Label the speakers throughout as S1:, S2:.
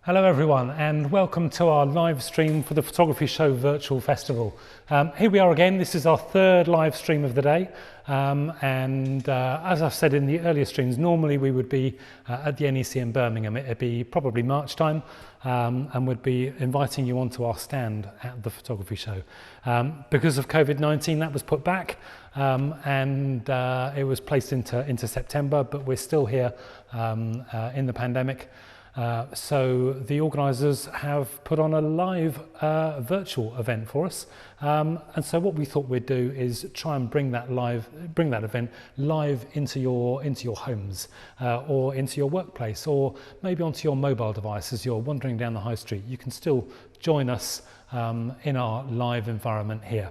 S1: Hello everyone and welcome to our live stream for the Photography Show Virtual Festival. Here we are again. This is our third live stream of the day, as I've said in the earlier streams, normally we would be at the NEC in Birmingham. It'd be probably March time, and we'd be inviting you onto our stand at the photography show. Because of COVID-19 that was put back, it was placed into September, but we're still here in the pandemic. So the organisers have put on a live virtual event for us, and so what we thought we'd do is try and bring that event live into your homes, or into your workplace, or maybe onto your mobile device as you're wandering down the high street. You can still join us in our live environment here.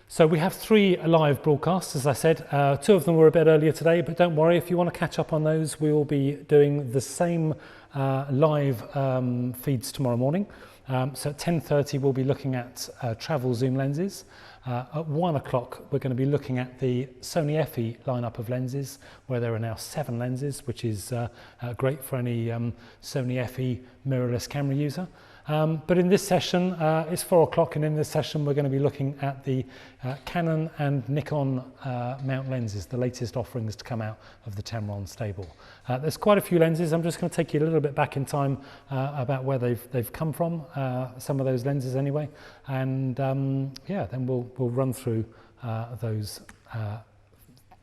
S1: So we have 3 live broadcasts, as I said. 2 of them were a bit earlier today, but don't worry, if you want to catch up on those, we will be doing the same live feeds tomorrow morning. So at 10:30 we'll be looking at travel zoom lenses. At 1 o'clock we're going to be looking at the Sony FE lineup of lenses, where there are now 7 lenses, which is great for any Sony FE mirrorless camera user. But in this session, it's 4 o'clock, and in this session we're going to be looking at the Canon and Nikon mount lenses, the latest offerings to come out of the Tamron stable. There's quite a few lenses. I'm just going to take you a little bit back in time about where they've come from, some of those lenses anyway, and yeah, then we'll run through those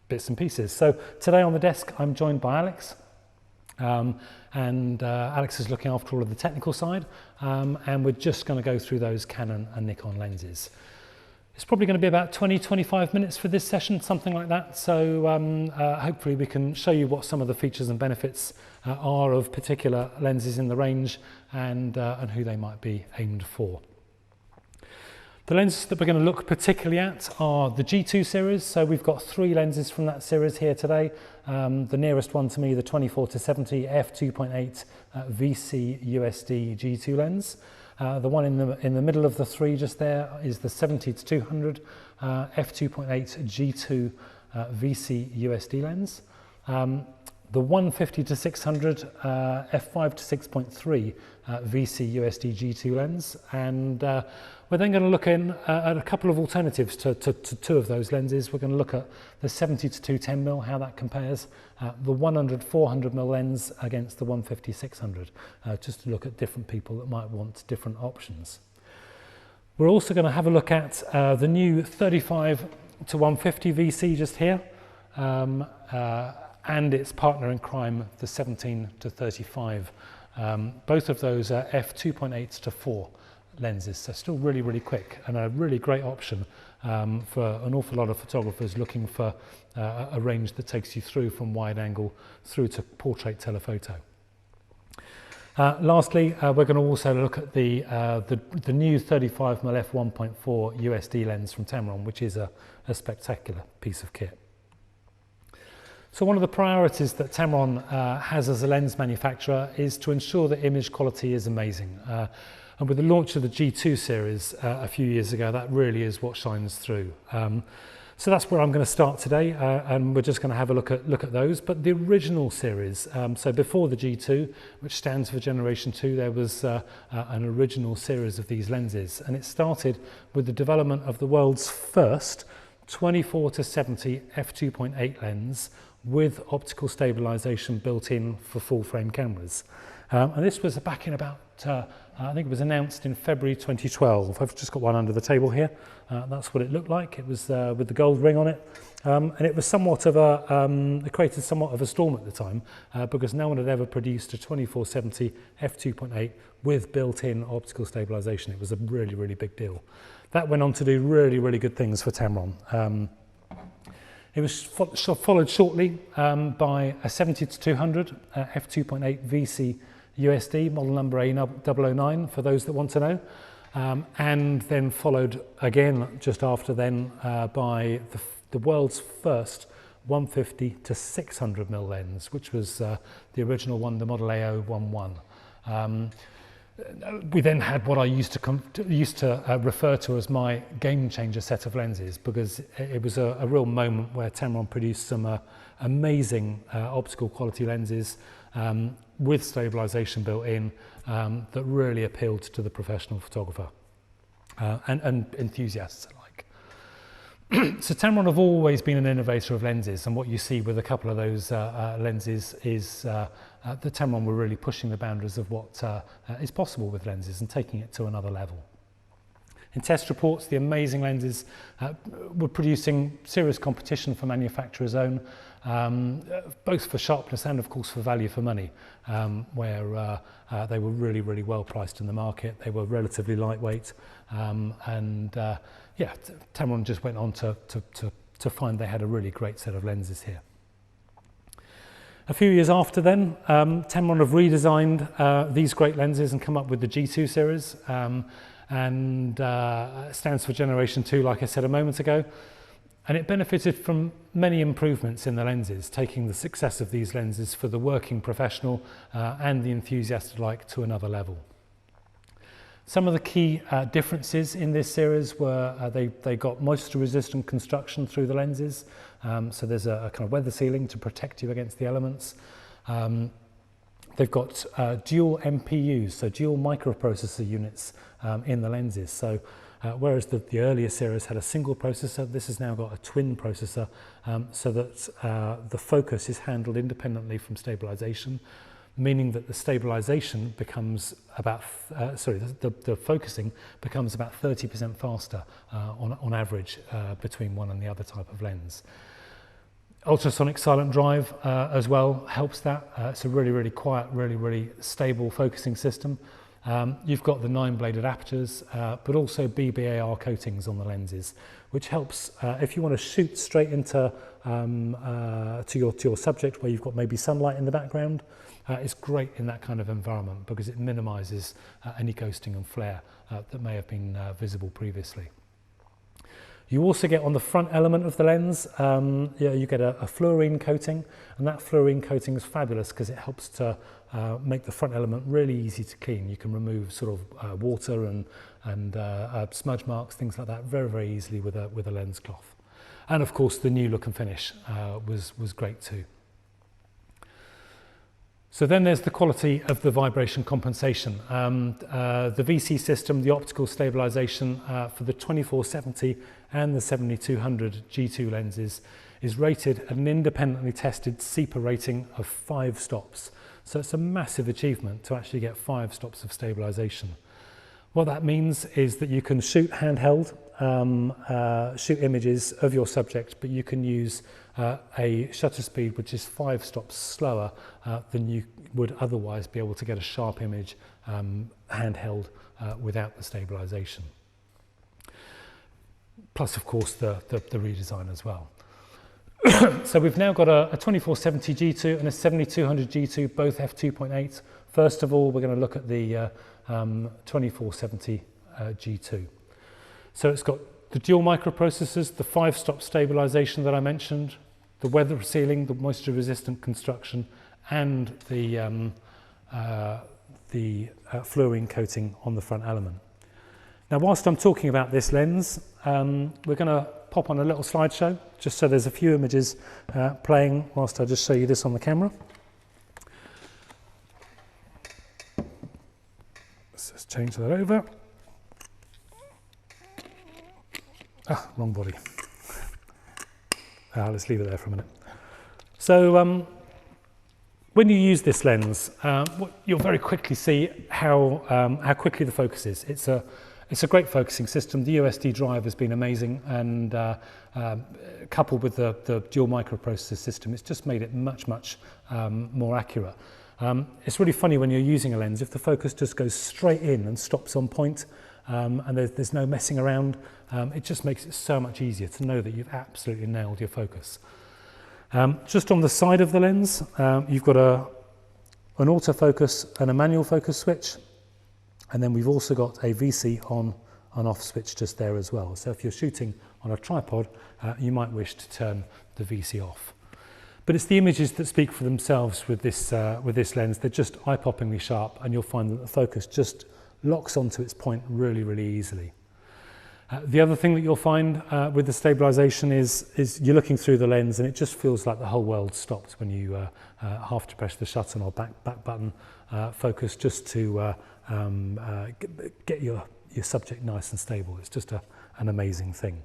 S1: bits and pieces. So today on the desk I'm joined by Alex. Alex is looking after all of the technical side, and we're just going to go through those Canon and Nikon lenses. It's probably going to be about 20-25 minutes for this session, something like that, so hopefully we can show you what some of the features and benefits are of particular lenses in the range, and who they might be aimed for. The lenses that we're going to look particularly at are the G2 series, so we've got 3 lenses from that series here today. The nearest one to me, the 24-70 f2.8 VC USD G2 lens. The one in the middle of the 3 just there is the 70-200 f2.8 G2 VC USD lens. The 150-600 f5-6.3 VC USD G2 lens, and we're then going to look at a couple of alternatives to 2 of those lenses. We're going to look at the 70-210mm, how that compares, the 100-400mm lens against the 150-600, just to look at different people that might want different options. We're also going to have a look at the new 35-150 VC just here, and its partner in crime, the 17-35. Both of those are f2.8-4 lenses, so still really quick, and a really great option for an awful lot of photographers looking for a range that takes you through from wide angle through to portrait telephoto. Lastly, we're going to also look at the new 35mm f1.4 USD lens from Tamron, which is a spectacular piece of kit. So one of the priorities that Tamron has as a lens manufacturer is to ensure that image quality is amazing. And with the launch of the G2 series a few years ago, that really is what shines through. So that's where I'm going to start today, and we're just going to have a look at those. But the original series, so before the G2, which stands for Generation 2, there was an original series of these lenses, and it started with the development of the world's first 24-70 f2.8 lens with optical stabilization built in for full frame cameras. And this was back in about, I think it was announced in February 2012. I've just got one under the table here. That's what it looked like. It was with the gold ring on it. And it was somewhat of it created somewhat of a storm at the time, because no one had ever produced a 24-70 f2.8 with built-in optical stabilization. It was a really big deal. That went on to do really good things for Tamron. It was followed shortly by a 70-200 f2.8 VC USD, model number A009 for those that want to know, and then followed again just after then by the world's first 150-600mm lens, which was the original one, the model A011. We then had what I used to refer to as my game changer set of lenses, because it was a real moment where Tamron produced some amazing optical quality lenses with stabilization built in that really appealed to the professional photographer and enthusiasts alike. So Tamron have always been an innovator of lenses, and what you see with a couple of those lenses is the Tamron were really pushing the boundaries of what is possible with lenses and taking it to another level. In test reports, the amazing lenses were producing serious competition for manufacturers' own, both for sharpness and of course for value for money, where they were really, really well priced in the market. They were relatively lightweight, yeah, Tamron just went on to find they had a really great set of lenses here. A few years after then, Tamron have redesigned these great lenses and come up with the G2 series, and stands for Generation 2, like I said a moment ago. And it benefited from many improvements in the lenses, taking the success of these lenses for the working professional and the enthusiast alike to another level. Some of the key differences in this series were they got moisture-resistant construction through the lenses, so there's a kind of weather sealing to protect you against the elements. They've got dual MPUs, so dual microprocessor units in the lenses. So whereas the earlier series had a single processor, this has now got a twin processor, so that the focus is handled independently from stabilization, meaning that the stabilization becomes about, the focusing becomes about 30% faster on average between one and the other type of lens. Ultrasonic silent drive as well helps that. It's a really, really quiet, really, really stable focusing system. You've got the 9-bladed apertures, but also BBAR coatings on the lenses, which helps if you want to shoot straight into to your subject where you've got maybe sunlight in the background. It's great in that kind of environment because it minimises any ghosting and flare that may have been visible previously. You also get on the front element of the lens, you get a fluorine coating, and that fluorine coating is fabulous because it helps to make the front element really easy to clean. You can remove sort of water and smudge marks, things like that, very, very easily with a lens cloth. And of course, the new look and finish was great too. So then there's the quality of the vibration compensation. The VC system, the optical stabilization for the 2470 and the 7200 G2 lenses is rated at an independently tested CEPA rating of 5 stops. So it's a massive achievement to actually get 5 stops of stabilization. What that means is that you can shoot handheld, shoot images of your subject, but you can use a shutter speed which is 5 stops slower than you would otherwise be able to get a sharp image handheld without the stabilization. Plus, of course, the redesign as well. So we've now got a 2470 G2 and a 7200 G2, both f2.8. First of all, we're going to look at the 2470 G2. So it's got the dual microprocessors, the 5-stop stabilization that I mentioned, the weather sealing, the moisture-resistant construction, and the fluorine coating on the front element. Now, whilst I'm talking about this lens, we're going to pop on a little slideshow, just so there's a few images playing whilst I just show you this on the camera. Let's just change that over. Ah, wrong body. Let's leave it there for a minute. So when you use this lens, you'll very quickly see how quickly the focus is. It's a great focusing system. The USD drive has been amazing, and coupled with the dual microprocessor system, it's just made it much more accurate. It's really funny when you're using a lens, if the focus just goes straight in and stops on point, and there's no messing around, it just makes it so much easier to know that you've absolutely nailed your focus. Just on the side of the lens, you've got an autofocus and a manual focus switch, and then we've also got a VC on and off switch just there as well. So if you're shooting on a tripod, you might wish to turn the VC off. But it's the images that speak for themselves with this lens. They're just eye-poppingly sharp, and you'll find that the focus just locks onto its point really, really easily. The other thing that you'll find with the stabilization is you're looking through the lens and it just feels like the whole world stops when you have to press the shutter or back button focus just to get your subject nice and stable. It's just an amazing thing.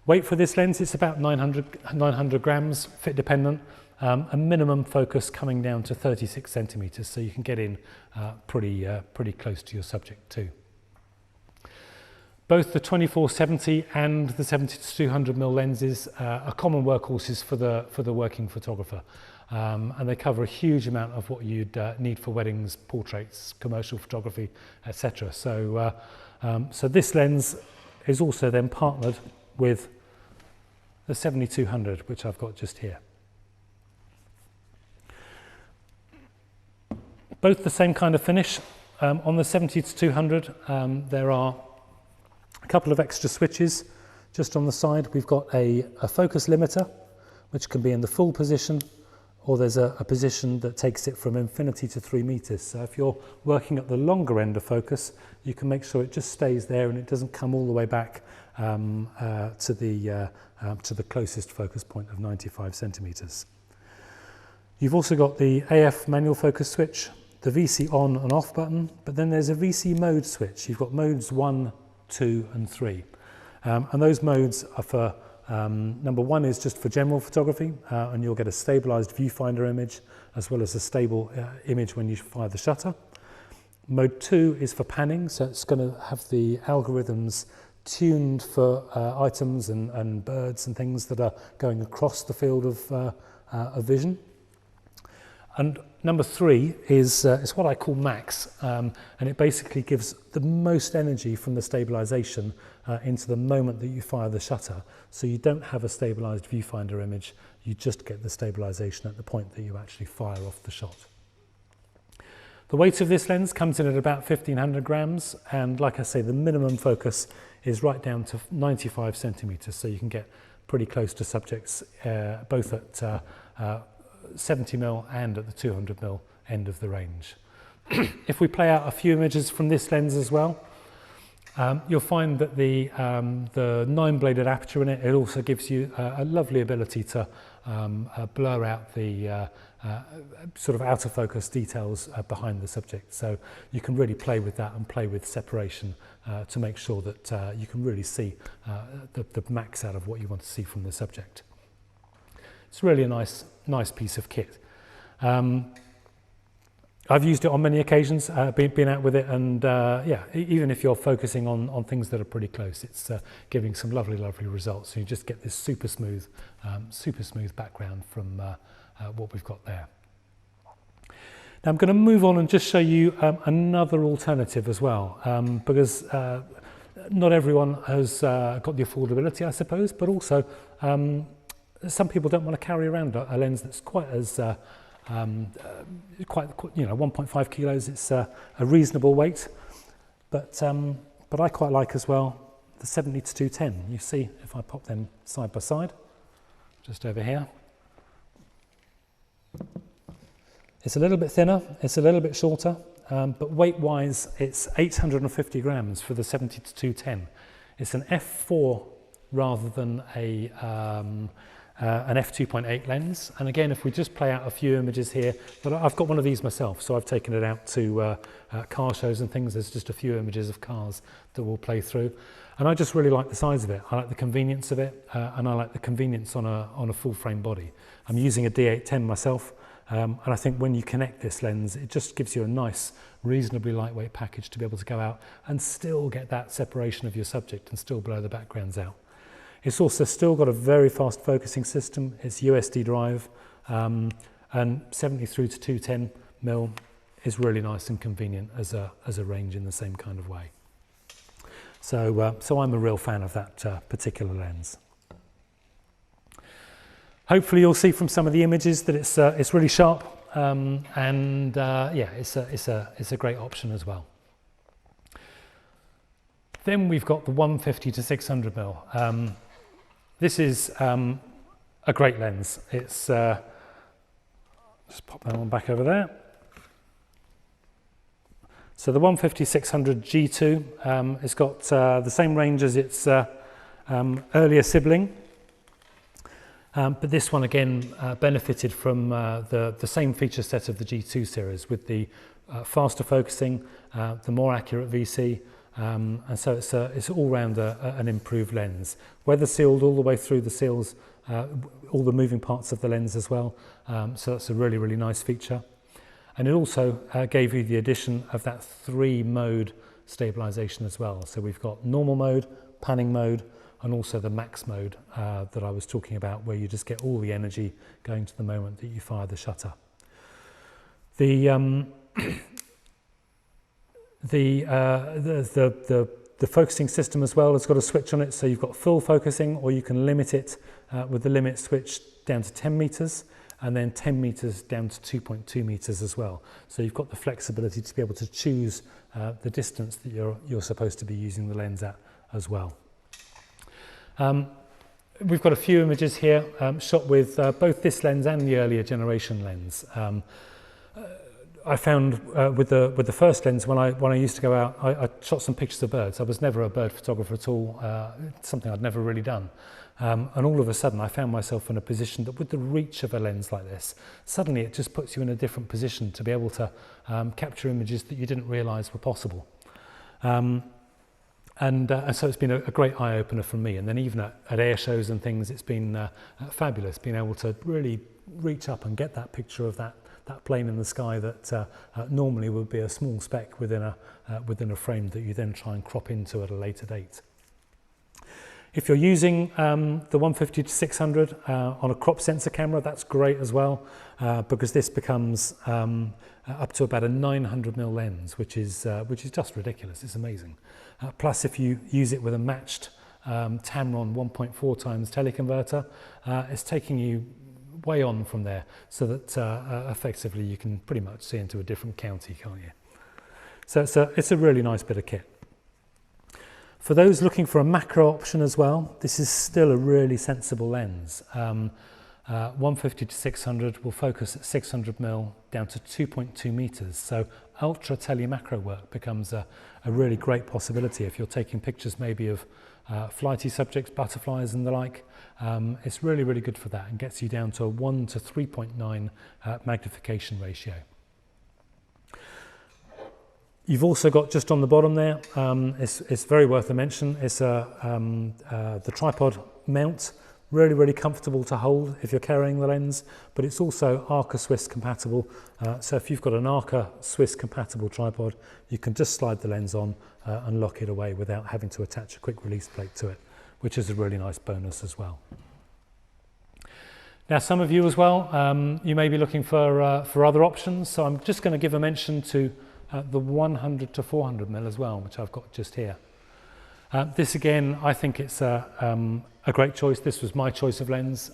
S1: Weight for this lens, it's about 900 grams, fit dependent. A minimum focus coming down to 36 centimeters, so you can get in pretty close to your subject too. Both the 24-70 and the 70-200mm lenses are common workhorses for the working photographer, and they cover a huge amount of what you'd need for weddings, portraits, commercial photography, etc. So this lens is also then partnered with the 70-200, which I've got just here. Both the same kind of finish. On the 70-200, there are a couple of extra switches just on the side. We've got a focus limiter, which can be in the full position, or there's a position that takes it from infinity to 3 meters. So if you're working at the longer end of focus, you can make sure it just stays there and it doesn't come all the way back to the closest focus point of 95 centimeters. You've also got the AF manual focus switch, the VC on and off button, but then there's a VC mode switch. You've got modes 1, 2 and 3. And those modes are for, number 1 is just for general photography, and you'll get a stabilized viewfinder image as well as a stable image when you fire the shutter. Mode 2 is for panning, so it's going to have the algorithms tuned for items and birds and things that are going across the field of vision. And number 3 is what I call max, and it basically gives the most energy from the stabilization into the moment that you fire the shutter. So you don't have a stabilized viewfinder image, you just get the stabilization at the point that you actually fire off the shot. The weight of this lens comes in at about 1500 grams, and like I say, the minimum focus is right down to 95 centimeters, so you can get pretty close to subjects both at 70mm and at the 200mm end of the range. If we play out a few images from this lens as well, you'll find that the 9-bladed aperture in it, it also gives you a lovely ability to blur out the sort of out of focus details behind the subject. So you can really play with that and play with separation to make sure that you can really see the max out of what you want to see from the subject. It's really a nice piece of kit. I've used it on many occasions, been out with it, and yeah, even if you're focusing on things that are pretty close, it's giving some lovely results. So you just get this super smooth background from what we've got there. Now I'm going to move on and just show you another alternative as well, because not everyone has got the affordability, I suppose, but also some people don't want to carry around a lens that's quite as quite, you know, 1.5 kilos. It's a reasonable weight, but I quite like as well the 70-210. You see, if I pop them side by side, just over here, it's a little bit thinner, it's a little bit shorter, but weight-wise, it's 850 grams for the 70-210. It's an f4 rather than an f2.8 lens, and again, if we just play out a few images here, but I've got one of these myself, so I've taken it out to car shows and things. There's just a few images of cars that we'll play through, and I just really like the size of it. I like the convenience of it, and I like the convenience on a full frame body. I'm using a D810 myself, and I think when you connect this lens, it just gives you a nice, reasonably lightweight package to be able to go out and still get that separation of your subject and still blur the backgrounds out. It's also still got a very fast focusing system. It's USD drive, and 70 through to 210mm is really nice and convenient as a range in the same kind of way. So I'm a real fan of that particular lens. Hopefully you'll see from some of the images that it's really sharp, and yeah, it's a great option as well. Then we've got the 150 to 600mm. This is a great lens. It's just pop that one back over there. So the 150-600 G2 has got the same range as its earlier sibling, but this one again benefited from the same feature set of the G2 series with the faster focusing, the more accurate VC, and so it's all round an improved lens. Weather sealed all the way through the seals, all the moving parts of the lens as well, so that's a really, really nice feature. And it also gave you the addition of that 3-mode stabilization as well. So we've got normal mode, panning mode, and also the max mode that I was talking about, where you just get all the energy going to the moment that you fire the shutter. The focusing system as well has got a switch on it, so you've got full focusing, or you can limit it with the limit switch down to 10 meters, and then 10 meters down to 2.2 meters as well. So you've got the flexibility to be able to choose the distance that you're supposed to be using the lens at as well. We've got a few images here shot with both this lens and the earlier generation lens. I found with the first lens, when I used to go out, I shot some pictures of birds. I was never a bird photographer at all, something I'd never really done. And all of a sudden I found myself in a position that with the reach of a lens like this, suddenly it just puts you in a different position to be able to capture images that you didn't realise were possible. And so it's been a great eye-opener for me. And then even at air shows and things, it's been fabulous, being able to really reach up and get that picture of that plane in the sky that normally would be a small speck within a frame that you then try and crop into at a later date. If you're using the 150-600 on a crop sensor camera, that's great as well, because this becomes up to about a 900mm lens, which is just ridiculous. It's amazing. Plus, if you use it with a matched Tamron 1.4 times teleconverter, it's taking you way on from there, so that effectively you can pretty much see into a different county, can't you? So it's a really nice bit of kit. For those looking for a macro option as well, this is still a really sensible lens. 150-600 will focus at 600mm down to 2.2 meters. So ultra tele macro work becomes a really great possibility if you're taking pictures maybe of flighty subjects, butterflies and the like. It's really, really good for that and gets you down to a 1 to 3.9 magnification ratio. You've also got just on the bottom there, it's very worth a mention, it's the tripod mount, really, really comfortable to hold if you're carrying the lens, but it's also Arca Swiss compatible. So if you've got an Arca Swiss compatible tripod, you can just slide the lens on and lock it away without having to attach a quick release plate to it, which is a really nice bonus as well. Now, some of you as well, you may be looking for other options, so I'm just going to give a mention to the 100 to 400mm as well, which I've got just here. This again, I think it's a great choice. This was my choice of lens.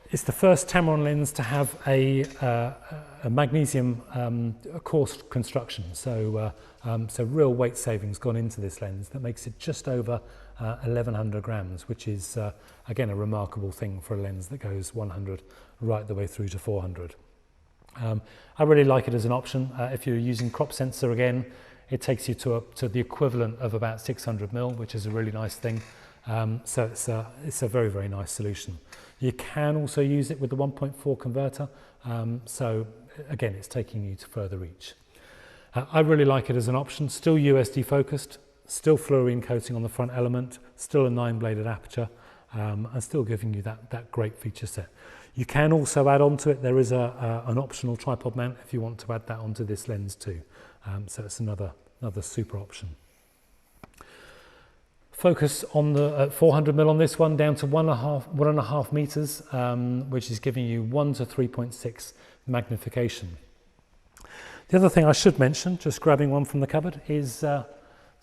S1: It's the first Tamron lens to have a magnesium coarse construction, so real weight savings gone into this lens that makes it just over 1100 grams, which is again a remarkable thing for a lens that goes 100 right the way through to 400. I really like it as an option. If you're using crop sensor again, it takes you to the equivalent of about 600mm, which is a really nice thing. So it's a very, very nice solution. You can also use it with the 1.4 converter. So again, it's taking you to further reach. I really like it as an option. Still USD focused, still fluorine coating on the front element, still a 9-bladed aperture, and still giving you that great feature set. You can also add on to it, there is an optional tripod mount if you want to add that onto this lens too. So it's another super option. Focus on the 400mm on this one down to 1.5 meters, which is giving you 1 to 3.6 magnification. The other thing I should mention, just grabbing one from the cupboard, is that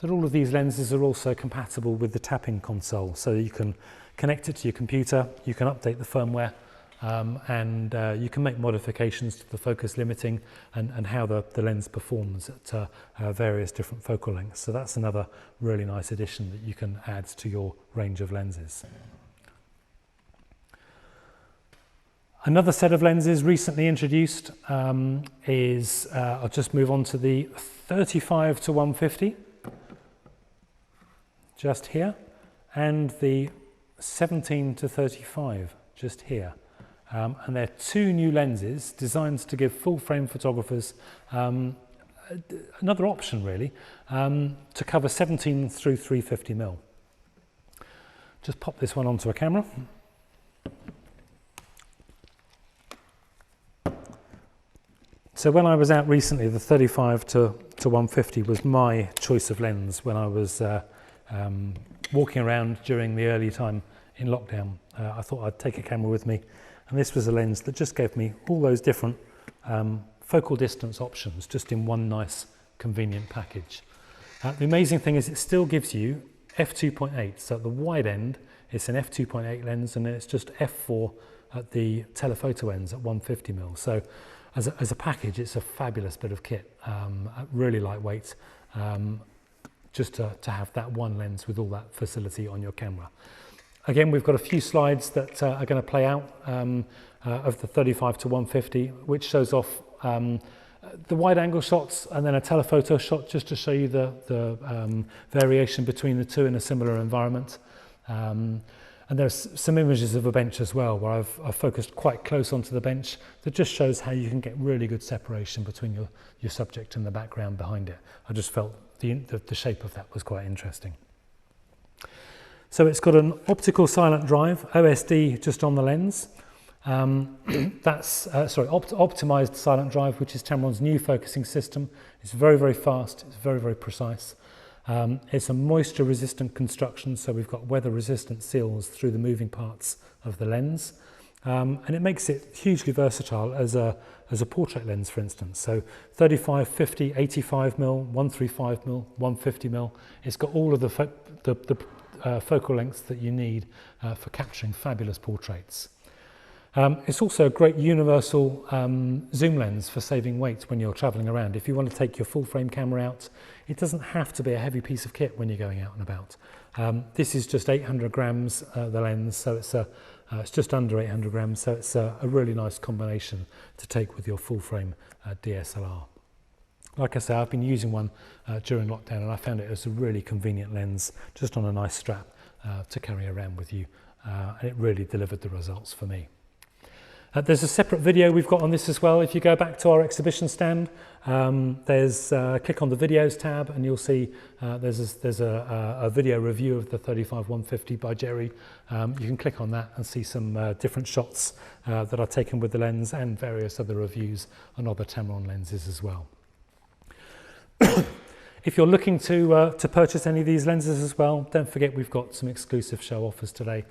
S1: all of these lenses are also compatible with the tapping console, so you can connect it to your computer, you can update the firmware, and you can make modifications to the focus limiting and how the lens performs at various different focal lengths. So that's another really nice addition that you can add to your range of lenses. Another set of lenses recently introduced is, I'll just move on to the 35 to 150, just here, and the 17 to 35, just here. And they're two new lenses designed to give full frame photographers another option really, to cover 17 through 350mm. Just pop this one onto a camera. So when I was out recently, the 35 to 150 was my choice of lens when I was walking around during the early time in lockdown. I thought I'd take a camera with me, and this was a lens that just gave me all those different focal distance options just in one nice convenient package. The amazing thing is it still gives you f2.8, so at the wide end it's an f2.8 lens, and then it's just f4 at the telephoto ends at 150mm. So as a package, it's a fabulous bit of kit, really lightweight, just to have that one lens with all that facility on your camera. Again, we've got a few slides that are going to play out of the 35 to 150, which shows off the wide angle shots and then a telephoto shot just to show you the variation between the two in a similar environment. And there's some images of a bench as well, where I've focused quite close onto the bench that just shows how you can get really good separation between your subject and the background behind it. I just felt the shape of that was quite interesting. So it's got an optical silent drive, OSD just on the lens. That's optimized silent drive, which is Tamron's new focusing system. It's very, very fast. It's very, very precise. It's a moisture resistant construction, so we've got weather resistant seals through the moving parts of the lens, and it makes it hugely versatile as a portrait lens, for instance. So 35, 50, 85mm, 135mm, 150mm. It's got all of the focal lengths that you need for capturing fabulous portraits. It's also a great universal zoom lens for saving weight when you're traveling around. If you want to take your full frame camera out, it doesn't have to be a heavy piece of kit when you're going out and about. This is just 800 grams, the lens, so it's just under 800 grams, so it's a really nice combination to take with your full frame DSLR. Like I say, I've been using one during lockdown, and I found it as a really convenient lens, just on a nice strap to carry around with you, and it really delivered the results for me. There's a separate video we've got on this as well. If you go back to our exhibition stand, click on the videos tab, and you'll see there's a video review of the 35-150 by Jerry. You can click on that and see some different shots that are taken with the lens, and various other reviews on other Tamron lenses as well. If you're looking to purchase any of these lenses as well, don't forget we've got some exclusive show offers today.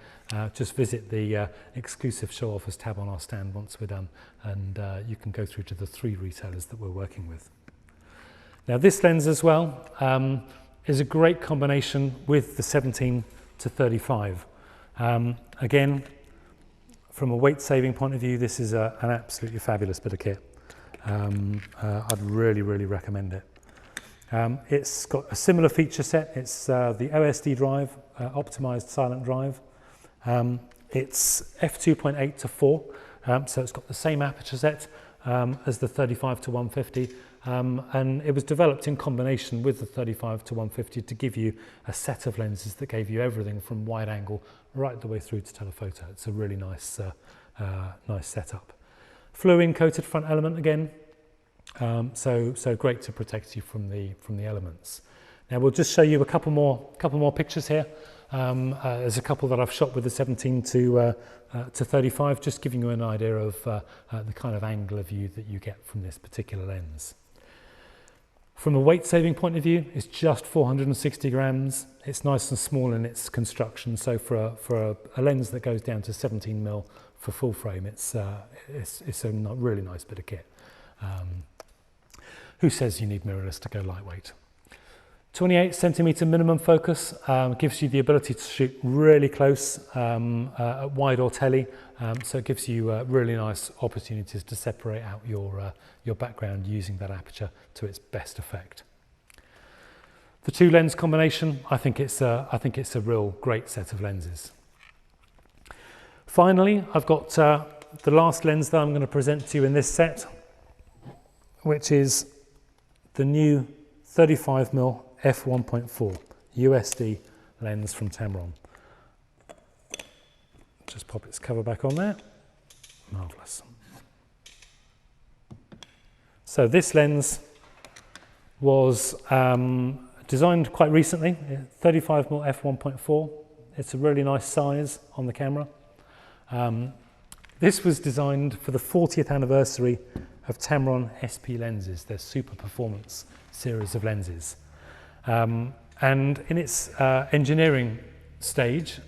S1: Just visit the exclusive show offers tab on our stand once we're done, and you can go through to the 3 retailers that we're working with. Now this lens as well is a great combination with the 17 to 35. Again, from a weight saving point of view, this is an absolutely fabulous bit of kit. I'd really, really recommend it. It's got a similar feature set. It's the OSD drive, optimized silent drive. It's f2.8 to 4, so it's got the same aperture set as the 35 to 150, and it was developed in combination with the 35 to 150 to give you a set of lenses that gave you everything from wide angle right the way through to telephoto. It's a really nice, nice setup. Fluorine coated front element again. So great to protect you from the elements. Now we'll just show you a couple more pictures here. There's a couple that I've shot with the 17 to 35, just giving you an idea of the kind of angle of view that you get from this particular lens. From a weight saving point of view, it's just 460 grams. It's nice and small in its construction, so for a lens that goes down to 17mm for full frame, it's a really nice bit of kit. Who says you need mirrorless to go lightweight? 28 centimeter minimum focus gives you the ability to shoot really close at wide or tele, so it gives you really nice opportunities to separate out your background using that aperture to its best effect. The 2 lens combination, I think it's a real great set of lenses. Finally, I've got the last lens that I'm going to present to you in this set, which is the new 35mm f1.4 USD lens from Tamron. Just pop its cover back on there. Marvellous. So this lens was designed quite recently, 35mm f1.4. It's a really nice size on the camera. This was designed for the 40th anniversary of Tamron SP lenses, their super performance series of lenses. And in its engineering stage,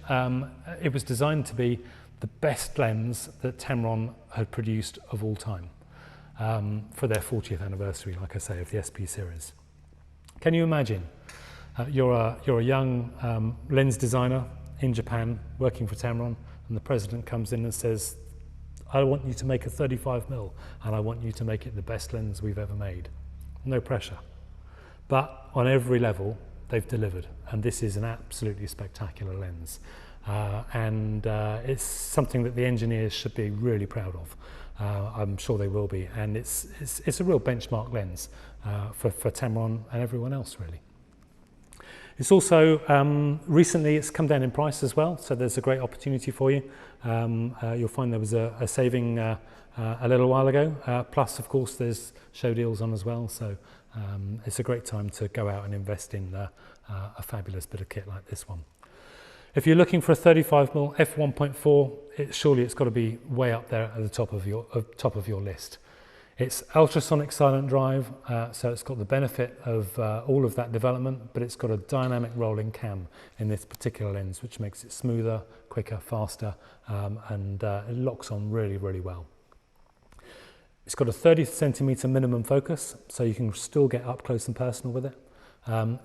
S1: it was designed to be the best lens that Tamron had produced of all time for their 40th anniversary, like I say, of the SP series. Can you imagine? You're a young lens designer in Japan working for Tamron, and the president comes in and says, I want you to make a 35mm and I want you to make it the best lens we've ever made. No pressure. But on every level, they've delivered, and this is an absolutely spectacular lens. It's something that the engineers should be really proud of. I'm sure they will be, and it's a real benchmark lens for Tamron and everyone else, really. It's also, recently it's come down in price as well, so there's a great opportunity for you. You'll find there was a saving a little while ago, plus of course there's show deals on as well, so it's a great time to go out and invest in a fabulous bit of kit like this one. If you're looking for a 35mm f1.4, surely it's got to be way up there at the top of your list. It's ultrasonic silent drive, so it's got the benefit of all of that development, but it's got a dynamic rolling cam in this particular lens, which makes it smoother, quicker, faster, and it locks on really, really well. It's got a 30cm minimum focus, so you can still get up close and personal with it.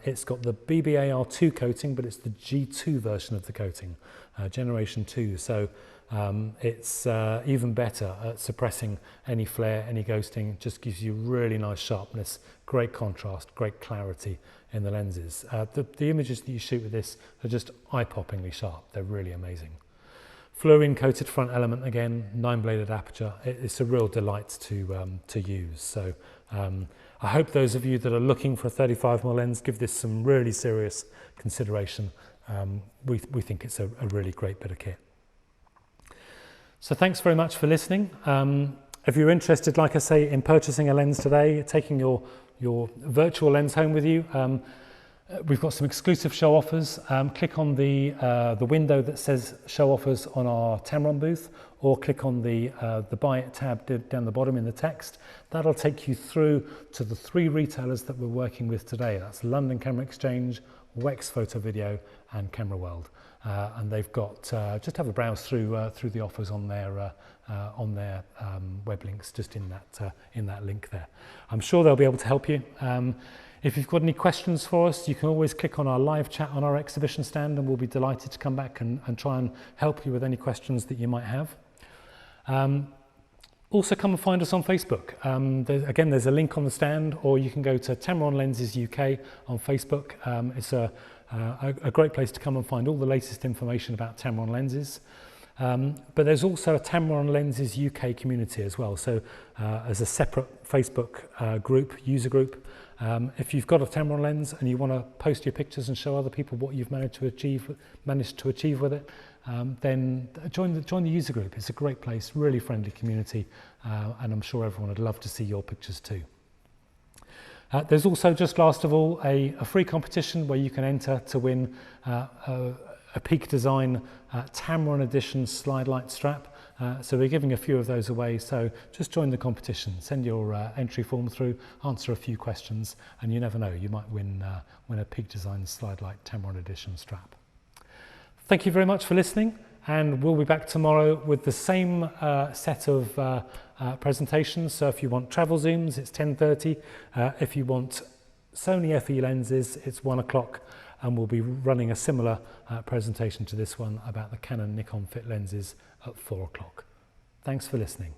S1: It's got the BBAR2 coating, but it's the G2 version of the coating, generation 2. So it's even better at suppressing any flare, any ghosting. Just gives you really nice sharpness, great contrast, great clarity in the lenses. The images that you shoot with this are just eye-poppingly sharp. They're really amazing. Fluorine coated front element again, 9-bladed aperture. It's a real delight to use. So I hope those of you that are looking for a 35mm lens give this some really serious consideration. We think it's a really great bit of kit. So thanks very much for listening. If you're interested, like I say, in purchasing a lens today, taking your virtual lens home with you, we've got some exclusive show offers. Click on the window that says show offers on our Tamron booth, or click on the buy it tab down the bottom in the text. That'll take you through to the 3 retailers that we're working with today. That's London Camera Exchange, Wex Photo Video, and Camera World. And they've got, just have a browse through the offers on their web links, just in that link there. I'm sure they'll be able to help you. If you've got any questions for us, you can always click on our live chat on our exhibition stand, and we'll be delighted to come back and try and help you with any questions that you might have. Also come and find us on Facebook. Again, there's a link on the stand, or you can go to Tamron Lenses UK on Facebook. It's a great place to come and find all the latest information about Tamron lenses. But there's also a Tamron Lenses UK community as well. So as a separate Facebook group, user group, if you've got a Tamron lens and you want to post your pictures and show other people what you've managed to achieve with it, then join the user group. It's a great place, really friendly community, and I'm sure everyone would love to see your pictures too. There's also, just last of all, a free competition where you can enter to win a Peak Design Tamron Edition slide light strap. So we're giving a few of those away, so just join the competition, send your entry form through, answer a few questions, and you never know, you might win a Peak Design slide light Tamron Edition strap. Thank you very much for listening, and we'll be back tomorrow with the same set of presentations. So if you want travel zooms, it's 10:30. If you want Sony FE lenses, it's 1 o'clock, and we'll be running a similar presentation to this one about the Canon Nikon fit lenses at 4 o'clock. Thanks for listening.